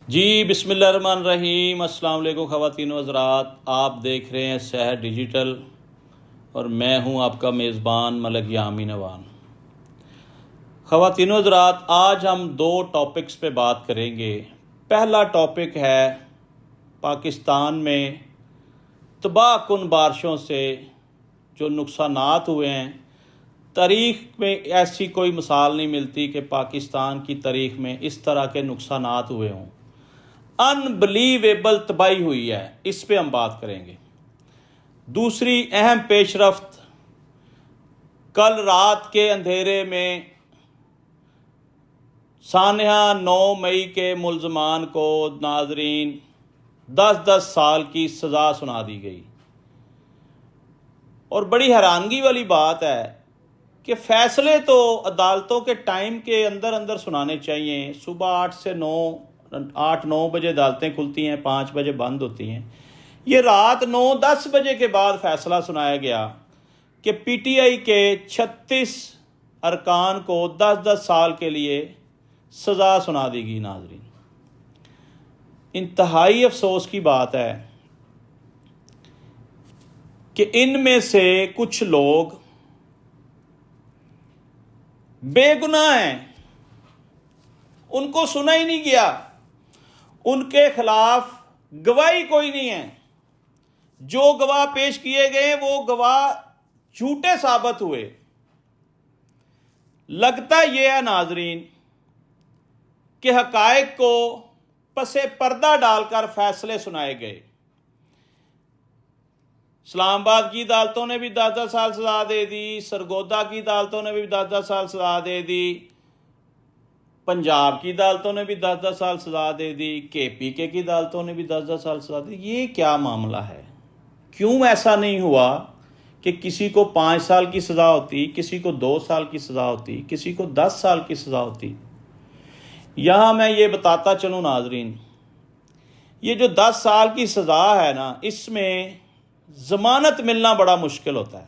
جی بسم اللہ الرحمن الرحیم۔ السلام علیکم خواتین و حضرات، آپ دیکھ رہے ہیں سحر ڈیجیٹل اور میں ہوں آپ کا میزبان ملک یامین اوان۔ خواتین و حضرات، آج ہم دو ٹاپکس پہ بات کریں گے۔ پہلا ٹاپک ہے پاکستان میں تباہ کن بارشوں سے جو نقصانات ہوئے ہیں۔ تاریخ میں ایسی کوئی مثال نہیں ملتی کہ پاکستان کی تاریخ میں اس طرح کے نقصانات ہوئے ہوں۔ انبلیویبل تباہی ہوئی ہے، اس پہ ہم بات کریں گے۔ دوسری اہم پیش رفت، کل رات کے اندھیرے میں سانحہ 9 مئی کے ملزمان کو ناظرین 10 سال کی سزا سنا دی گئی۔ اور بڑی حیرانگی والی بات ہے کہ فیصلے تو عدالتوں کے ٹائم کے اندر اندر سنانے چاہیے۔ صبح 8-9 بجے عدالتیں کھلتی ہیں، 5 بجے بند ہوتی ہیں۔ یہ رات 9-10 بجے کے بعد فیصلہ سنایا گیا کہ پی ٹی آئی کے 36 ارکان کو 10 سال کے لیے سزا سنا دی گئی۔ ناظرین، انتہائی افسوس کی بات ہے کہ ان میں سے کچھ لوگ بے گناہ ہیں، ان کو سنا ہی نہیں گیا، ان کے خلاف گواہی کوئی نہیں ہے۔ جو گواہ پیش کیے گئے وہ گواہ جھوٹے ثابت ہوئے۔ لگتا یہ ہے ناظرین کہ حقائق کو پس پردہ ڈال کر فیصلے سنائے گئے۔ اسلام آباد کی عدالتوں نے بھی 10 سال سزا دے دی، سرگودا کی عدالتوں نے بھی 10 سال سزا دے دی، پنجاب کی عدالتوں نے بھی 10 سال سزا دے دی، کے پی کے کی عدالتوں نے بھی 10 سال سزا دی۔ یہ کیا معاملہ ہے؟ کیوں ایسا نہیں ہوا کہ کسی کو 5 سال کی سزا ہوتی، کسی کو 2 سال کی سزا ہوتی، کسی کو 10 سال کی سزا ہوتی؟ یہاں میں یہ بتاتا چلوں ناظرین، یہ جو 10 سال کی سزا ہے نا، اس میں ضمانت ملنا بڑا مشکل ہوتا ہے۔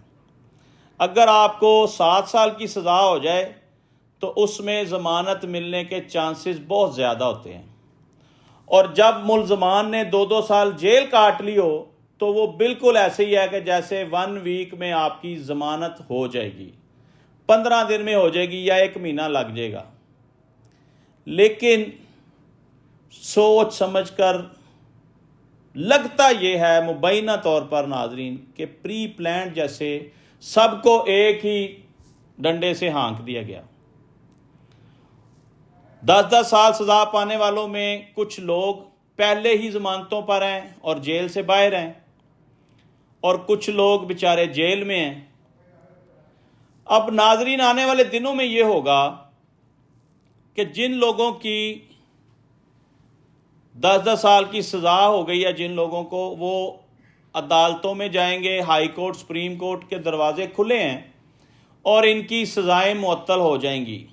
اگر آپ کو 7 سال کی سزا ہو جائے تو اس میں ضمانت ملنے کے چانسز بہت زیادہ ہوتے ہیں، اور جب ملزمان نے 2 سال جیل کاٹ لی ہو تو وہ بالکل ایسے ہی ہے کہ جیسے 1 ویک میں آپ کی ضمانت ہو جائے گی، 15 دن میں ہو جائے گی یا 1 مہینہ لگ جائے گا۔ لیکن سوچ سمجھ کر لگتا یہ ہے مبینہ طور پر ناظرین کہ پری پلانڈ جیسے سب کو ایک ہی ڈنڈے سے ہانک دیا گیا۔ 10 سال سزا پانے والوں میں کچھ لوگ پہلے ہی ضمانتوں پر ہیں اور جیل سے باہر ہیں، اور کچھ لوگ بیچارے جیل میں ہیں۔ اب ناظرین، آنے والے دنوں میں یہ ہوگا کہ جن لوگوں کی 10 سال کی سزا ہو گئی ہے، جن لوگوں کو، وہ عدالتوں میں جائیں گے، ہائی کورٹ، سپریم کورٹ کے دروازے کھلے ہیں اور ان کی سزائیں معطل ہو جائیں گی،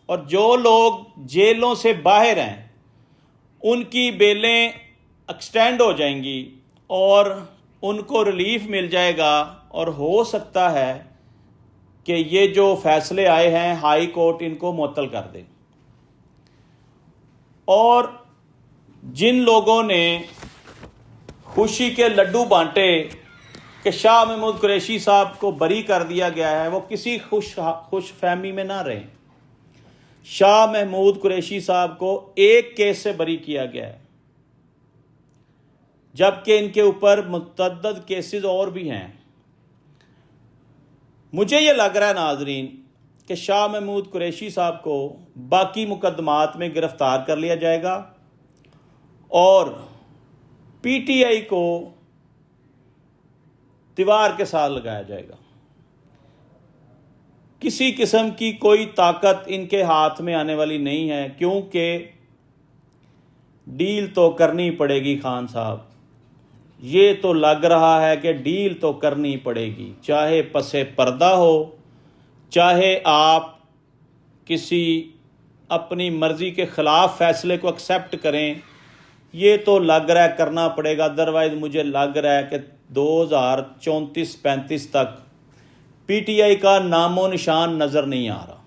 اور جو لوگ جیلوں سے باہر ہیں ان کی بیلیں ایکسٹینڈ ہو جائیں گی اور ان کو ریلیف مل جائے گا، اور ہو سکتا ہے کہ یہ جو فیصلے آئے ہیں ہائی کورٹ ان کو معطل کر دے۔ اور جن لوگوں نے خوشی کے لڈو بانٹے کہ شاہ محمود قریشی صاحب کو بری کر دیا گیا ہے، وہ کسی خوش فہمی میں نہ رہیں۔ شاہ محمود قریشی صاحب کو ایک کیس سے بری کیا گیا ہے، جبکہ ان کے اوپر متعدد کیسز اور بھی ہیں۔ مجھے یہ لگ رہا ہے ناظرین کہ شاہ محمود قریشی صاحب کو باقی مقدمات میں گرفتار کر لیا جائے گا اور پی ٹی آئی کو دیوار کے ساتھ لگایا جائے گا۔ کسی قسم کی کوئی طاقت ان کے ہاتھ میں آنے والی نہیں ہے، کیونکہ ڈیل تو کرنی پڑے گی خان صاحب۔ یہ تو لگ رہا ہے کہ ڈیل تو کرنی پڑے گی، چاہے پس پردہ ہو، چاہے آپ کسی اپنی مرضی کے خلاف فیصلے کو ایکسیپٹ کریں، یہ تو لگ رہا ہے کرنا پڑے گا۔ ادروائز مجھے لگ رہا ہے کہ 2034-35 تک پی ٹی آئی کا نام و نشان نظر نہیں آ رہا۔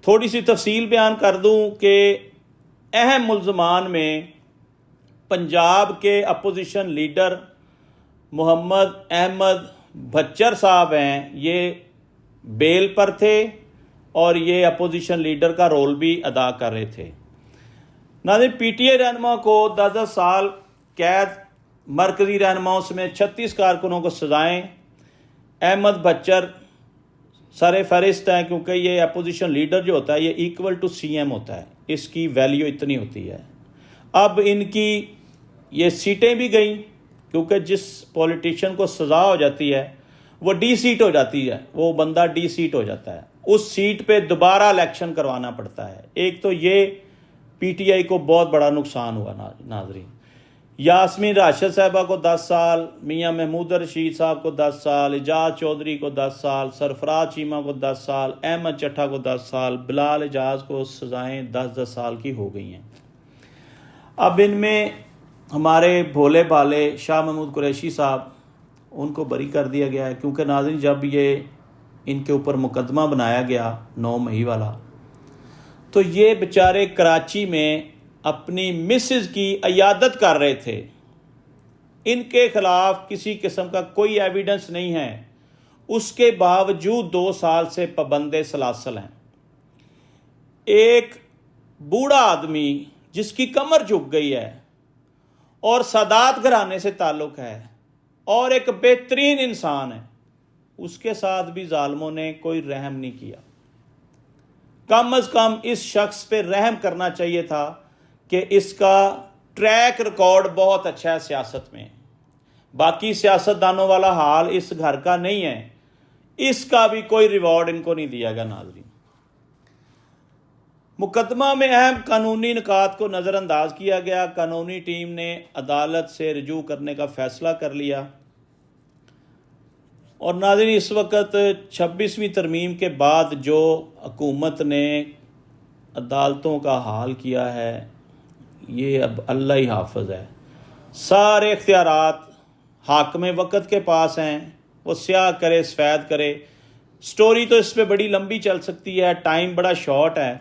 تھوڑی سی تفصیل بیان کر دوں کہ اہم ملزمان میں پنجاب کے اپوزیشن لیڈر محمد احمد بھچر صاحب ہیں. یہ بیل پر تھے اور یہ اپوزیشن لیڈر کا رول بھی ادا کر رہے تھے. ناظرین، پی ٹی آئی رہنما کو 10 سال قید، مرکزی رہنماؤں سمیت 36 کارکنوں کو سزائیں. احمد بھچر سر فہرست ہیں کیونکہ یہ اپوزیشن لیڈر جو ہوتا ہے یہ ایکول ٹو سی ایم ہوتا ہے، اس کی ویلیو اتنی ہوتی ہے. اب ان کی یہ سیٹیں بھی گئیں کیونکہ جس پولیٹیشین کو سزا ہو جاتی ہے وہ ڈی سیٹ ہو جاتی ہے، وہ بندہ ڈی سیٹ ہو جاتا ہے، اس سیٹ پہ دوبارہ الیکشن کروانا پڑتا ہے. ایک تو یہ پی ٹی آئی کو بہت بڑا نقصان ہوا. ناظرین، یاسمین راشد صاحبہ کو 10 سال، میاں محمود رشید صاحب کو 10 سال، اعجاز چودھری کو 10 سال، سرفراز چیمہ کو 10 سال، احمد چٹھا کو 10 سال، بلال اعجاز کو سزائیں 10 سال کی ہو گئی ہیں. اب ان میں ہمارے بھولے بھالے شاہ محمود قریشی صاحب، ان کو بری کر دیا گیا ہے کیونکہ ناظرین جب یہ ان کے اوپر مقدمہ بنایا گیا 9 مئی والا، تو یہ بیچارے کراچی میں اپنی مسز کی عیادت کر رہے تھے. ان کے خلاف کسی قسم کا کوئی ایویڈنس نہیں ہے، اس کے باوجود 2 سال سے پابند سلاسل ہیں. ایک بوڑھا آدمی جس کی کمر جھک گئی ہے اور سادات گھرانے سے تعلق ہے اور ایک بہترین انسان ہے، اس کے ساتھ بھی ظالموں نے کوئی رحم نہیں کیا. کم از کم اس شخص پہ رحم کرنا چاہیے تھا کہ اس کا ٹریک ریکارڈ بہت اچھا ہے سیاست میں. باقی سیاستدانوں والا حال اس گھر کا نہیں ہے، اس کا بھی کوئی ریوارڈ ان کو نہیں دیا گیا. ناظرین، مقدمہ میں اہم قانونی نکات کو نظر انداز کیا گیا. قانونی ٹیم نے عدالت سے رجوع کرنے کا فیصلہ کر لیا. اور ناظرین، اس وقت 26ویں ترمیم کے بعد جو حکومت نے عدالتوں کا حال کیا ہے، یہ اب اللہ ہی حافظ ہے. سارے اختیارات حاکم وقت کے پاس ہیں، وہ سیاہ کرے سفید کرے. سٹوری تو اس پہ بڑی لمبی چل سکتی ہے، ٹائم بڑا شارٹ ہے،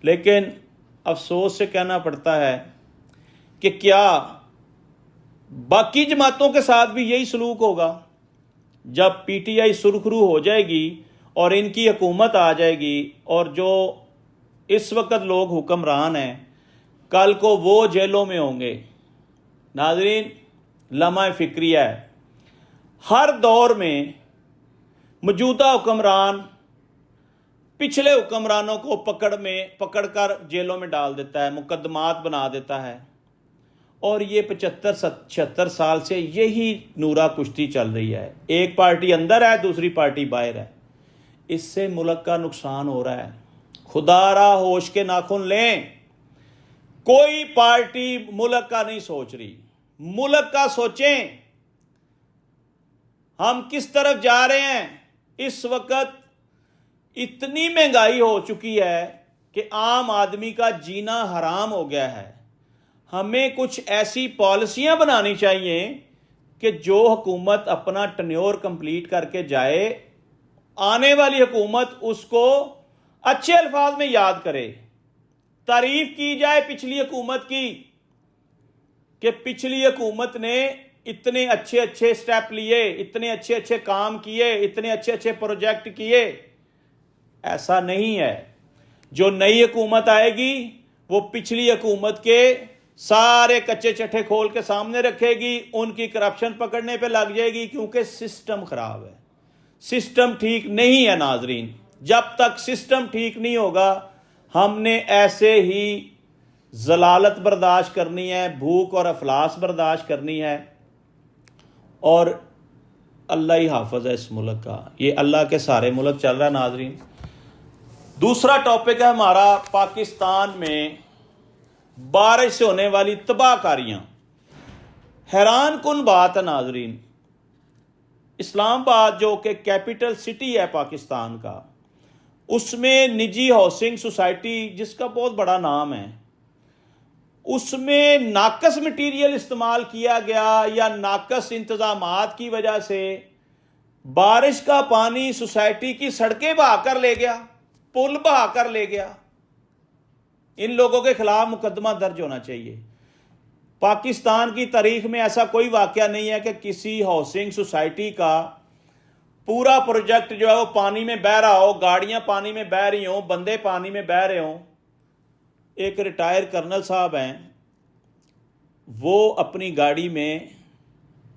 لیکن افسوس سے کہنا پڑتا ہے کہ کیا باقی جماعتوں کے ساتھ بھی یہی سلوک ہوگا؟ جب پی ٹی آئی سرخرو ہو جائے گی اور ان کی حکومت آ جائے گی اور جو اس وقت لوگ حکمران ہیں کل کو وہ جیلوں میں ہوں گے. ناظرین، لمحہ فکریہ ہے، ہر دور میں موجودہ حکمران پچھلے حکمرانوں کو پکڑ کر جیلوں میں ڈال دیتا ہے، مقدمات بنا دیتا ہے. اور یہ 75-76 سال سے یہی نورا کشتی چل رہی ہے. ایک پارٹی اندر ہے، دوسری پارٹی باہر ہے. اس سے ملک کا نقصان ہو رہا ہے. خدا را ہوش کے ناخن لیں. کوئی پارٹی ملک کا نہیں سوچ رہی. ملک کا سوچیں، ہم کس طرف جا رہے ہیں. اس وقت اتنی مہنگائی ہو چکی ہے کہ عام آدمی کا جینا حرام ہو گیا ہے. ہمیں کچھ ایسی پالیسیاں بنانی چاہیے کہ جو حکومت اپنا ٹنیور کمپلیٹ کر کے جائے، آنے والی حکومت اس کو اچھے الفاظ میں یاد کرے. تعریف کی جائے پچھلی حکومت کی کہ پچھلی حکومت نے اتنے اچھے سٹیپ لیے، اتنے اچھے کام کیے، اتنے اچھے پروجیکٹ کیے. ایسا نہیں ہے. جو نئی حکومت آئے گی وہ پچھلی حکومت کے سارے کچے چٹھے کھول کے سامنے رکھے گی، ان کی کرپشن پکڑنے پہ لگ جائے گی کیونکہ سسٹم خراب ہے، سسٹم ٹھیک نہیں ہے. ناظرین، جب تک سسٹم ٹھیک نہیں ہوگا ہم نے ایسے ہی ضلالت برداشت کرنی ہے، بھوک اور افلاس برداشت کرنی ہے. اور اللہ ہی حافظ ہے اس ملک کا. یہ اللہ کے سارے ملک چل رہا ہے. ناظرین، دوسرا ٹاپک ہے ہمارا پاکستان میں بارش سے ہونے والی تباہ کاریاں. حیران کن بات ہے ناظرین، اسلام آباد جو کہ کیپٹل سٹی ہے پاکستان کا، اس میں نجی ہاؤسنگ سوسائٹی جس کا بہت بڑا نام ہے، اس میں ناقص مٹیریل استعمال کیا گیا یا ناقص انتظامات کی وجہ سے بارش کا پانی سوسائٹی کی سڑکیں بہا کر لے گیا، پل بہا کر لے گیا. ان لوگوں کے خلاف مقدمہ درج ہونا چاہیے۔ پاکستان کی تاریخ میں ایسا کوئی واقعہ نہیں ہے کہ کسی ہاؤسنگ سوسائٹی کا پورا پروجیکٹ جو ہے وہ پانی میں بہہ رہا ہو، گاڑیاں پانی میں بہہ رہی ہوں، بندے پانی میں بہہ رہے ہوں۔ ایک ریٹائر کرنل صاحب ہیں، وہ اپنی گاڑی میں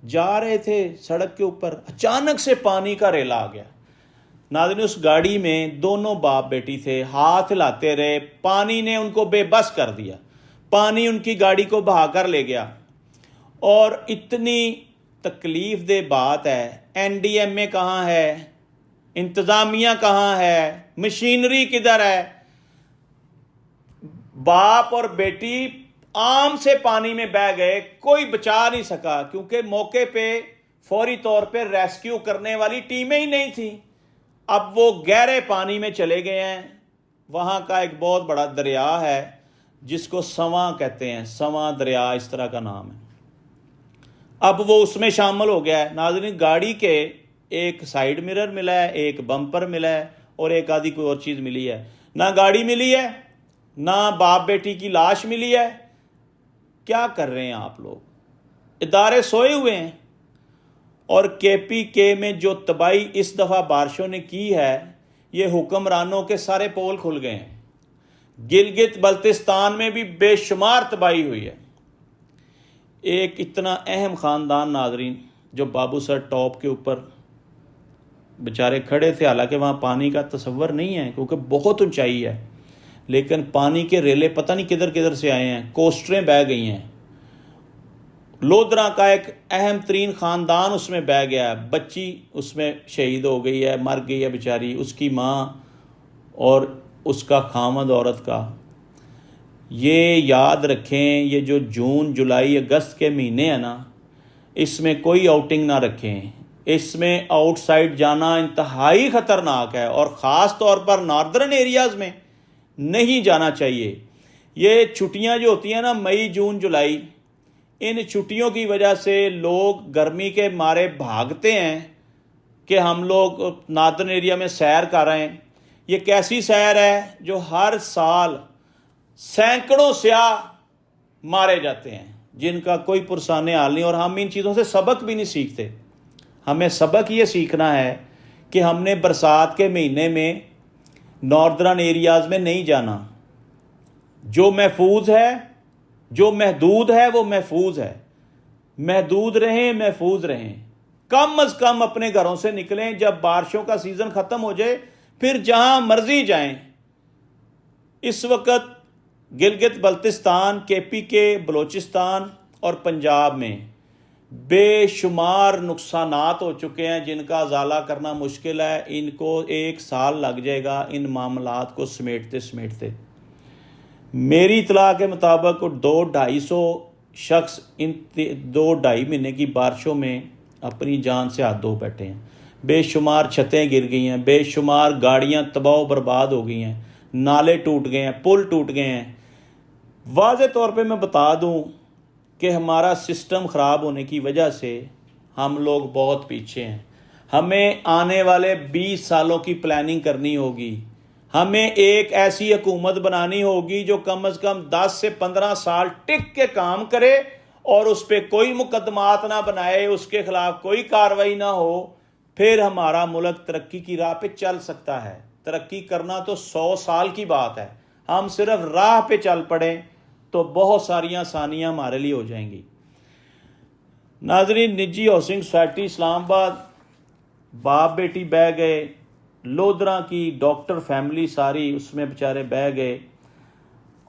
جا رہے تھے سڑک کے اوپر، اچانک سے پانی کا ریلا آ گیا۔ ناظرین، اس گاڑی میں دونوں باپ بیٹی تھے، ہاتھ ہلاتے رہے، پانی نے ان کو بے بس کر دیا، پانی ان کی گاڑی کو بہا کر لے گیا۔ اور اتنی تکلیف دہ بات ہے، این ڈی ایم اے کہاں ہے، انتظامیہ کہاں ہے، مشینری کدھر ہے؟ باپ اور بیٹی عام سے پانی میں بہہ گئے، کوئی بچا نہیں سکا، کیونکہ موقع پہ فوری طور پہ ریسکیو کرنے والی ٹیمیں ہی نہیں تھیں۔ اب وہ گہرے پانی میں چلے گئے ہیں۔ وہاں کا ایک بہت بڑا دریا ہے جس کو سواں کہتے ہیں، سواں دریا اس طرح کا نام ہے۔ اب وہ اس میں شامل ہو گیا ہے۔ ناظرین، گاڑی کے ایک سائیڈ مرر ملا ہے، ایک بمپر ملا ہے، اور ایک آدھی کوئی اور چیز ملی ہے۔ نہ گاڑی ملی ہے، نہ باپ بیٹی کی لاش ملی ہے۔ کیا کر رہے ہیں آپ لوگ؟ ادارے سوئے ہوئے ہیں۔ اور کے پی کے میں جو تباہی اس دفعہ بارشوں نے کی ہے، یہ حکمرانوں کے سارے پول کھل گئے ہیں۔ گلگت بلتستان میں بھی بے شمار تباہی ہوئی ہے۔ ایک اتنا اہم خاندان، ناظرین، جو بابو سر ٹاپ کے اوپر بیچارے کھڑے تھے، حالانکہ وہاں پانی کا تصور نہیں ہے کیونکہ بہت اونچائی ہے، لیکن پانی کے ریلے پتہ نہیں کدھر کدھر سے آئے ہیں، کوسٹریں بہہ گئی ہیں۔ لودھرا کا ایک اہم ترین خاندان اس میں بہہ گیا ہے، بچی اس میں شہید ہو گئی ہے، مر گئی ہے بیچاری، اس کی ماں اور اس کا خامد عورت کا۔ یہ یاد رکھیں، یہ جو جون، جولائی، اگست کے مہینے ہیں نا، اس میں کوئی آؤٹنگ نہ رکھیں۔ اس میں آؤٹ سائڈ جانا انتہائی خطرناک ہے، اور خاص طور پر ناردرن ایریاز میں نہیں جانا چاہیے۔ یہ چھٹیاں جو ہوتی ہیں نا، مئی، جون، جولائی، ان چھٹیوں کی وجہ سے لوگ گرمی کے مارے بھاگتے ہیں کہ ہم لوگ ناردرن ایریا میں سیر کر رہے ہیں۔ یہ کیسی سیر ہے جو ہر سال سینکڑوں سیاح مارے جاتے ہیں، جن کا کوئی پرسان حال نہیں، اور ہم ان چیزوں سے سبق بھی نہیں سیکھتے۔ ہمیں سبق یہ سیکھنا ہے کہ ہم نے برسات کے مہینے میں ناردرن ایریاز میں نہیں جانا۔ جو محفوظ ہے، جو محدود ہے، وہ محفوظ ہے۔ محدود رہیں، محفوظ رہیں۔ کم از کم اپنے گھروں سے نکلیں۔ جب بارشوں کا سیزن ختم ہو جائے پھر جہاں مرضی جائیں۔ اس وقت گلگت بلتستان، کے پی کے، بلوچستان اور پنجاب میں بے شمار نقصانات ہو چکے ہیں جن کا ازالہ کرنا مشکل ہے۔ ان کو 1 سال لگ جائے گا ان معاملات کو سمیٹتے سمیٹتے۔ میری اطلاع کے مطابق 200-250 شخص ان 2-2.5 مہینے کی بارشوں میں اپنی جان سے ہاتھ دھو بیٹھے ہیں۔ بے شمار چھتیں گر گئی ہیں، بے شمار گاڑیاں تباہ و برباد ہو گئی ہیں، نالے ٹوٹ گئے ہیں، پل ٹوٹ گئے ہیں۔ واضح طور پہ میں بتا دوں کہ ہمارا سسٹم خراب ہونے کی وجہ سے ہم لوگ بہت پیچھے ہیں۔ ہمیں آنے والے 20 سالوں کی پلاننگ کرنی ہوگی۔ ہمیں ایک ایسی حکومت بنانی ہوگی جو کم از کم 10 سے 15 سال ٹک کے کام کرے، اور اس پہ کوئی مقدمات نہ بنائے، اس کے خلاف کوئی کارروائی نہ ہو۔ پھر ہمارا ملک ترقی کی راہ پہ چل سکتا ہے۔ ترقی کرنا تو 100 سال کی بات ہے، ہم صرف راہ پہ چل پڑیں تو بہت ساری آسانیاں ہمارے لیے ہو جائیں گی۔ ناظرین، نجی ہاؤسنگ سوسائٹی اسلام آباد، باپ بیٹی بہہ گئے، لودھرا کی ڈاکٹر فیملی ساری اس میں بیچارے بہہ گئے۔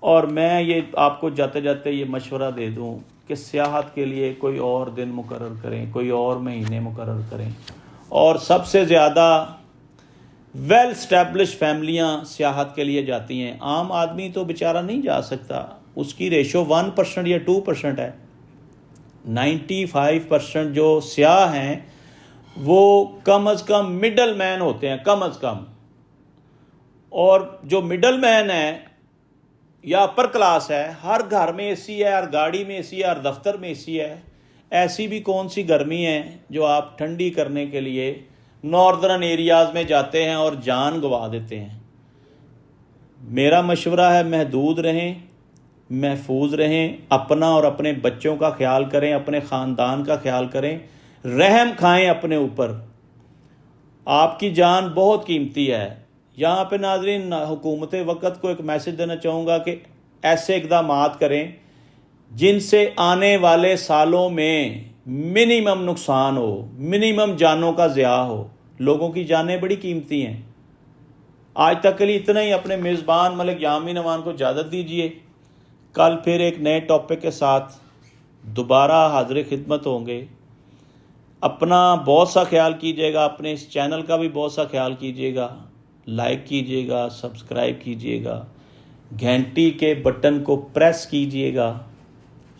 اور میں یہ آپ کو جاتے جاتے یہ مشورہ دے دوں کہ سیاحت کے لیے کوئی اور دن مقرر کریں، کوئی اور مہینے مقرر کریں۔ اور سب سے زیادہ ویل اسٹیبلش فیملیاں سیاحت کے لیے جاتی ہیں۔ عام آدمی تو بیچارہ نہیں جا سکتا، اس کی ریشو 1% یا 2% ہے۔ 95% جو سیاح ہیں وہ کم از کم مڈل مین ہوتے ہیں، کم از کم۔ اور جو مڈل مین ہے یا اپر کلاس ہے، ہر گھر میں اے سی ہے، ہر گاڑی میں اے سی ہے، ہر دفتر میں اے سی ہے۔ ایسی بھی کون سی گرمی ہے جو آپ ٹھنڈی کرنے کے لیے ناردرن ایریاز میں جاتے ہیں اور جان گوا دیتے ہیں۔ میرا مشورہ ہے محدود رہیں، محفوظ رہیں، اپنا اور اپنے بچوں کا خیال کریں، اپنے خاندان کا خیال کریں، رحم کھائیں اپنے اوپر، آپ کی جان بہت قیمتی ہے۔ یہاں پہ ناظرین حکومت وقت کو ایک میسج دینا چاہوں گا کہ ایسے اقدامات کریں جن سے آنے والے سالوں میں منیمم نقصان ہو، منیمم جانوں کا ضیاع ہو۔ لوگوں کی جانیں بڑی قیمتی ہیں۔ آج تک کے لیے اتنا ہی۔ اپنے میزبان ملک یامین امان کو اجازت دیجیے، کل پھر ایک نئے ٹاپک کے ساتھ دوبارہ حاضر خدمت ہوں گے۔ اپنا بہت سا خیال کیجیے گا، اپنے اس چینل کا بھی بہت سا خیال کیجیے گا، لائک کیجیے گا، سبسکرائب کیجیے گا، گھنٹی کے بٹن کو پریس کیجیے گا،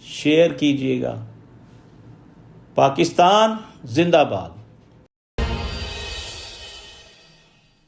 شیئر کیجیے گا۔ پاکستان زندہ باد۔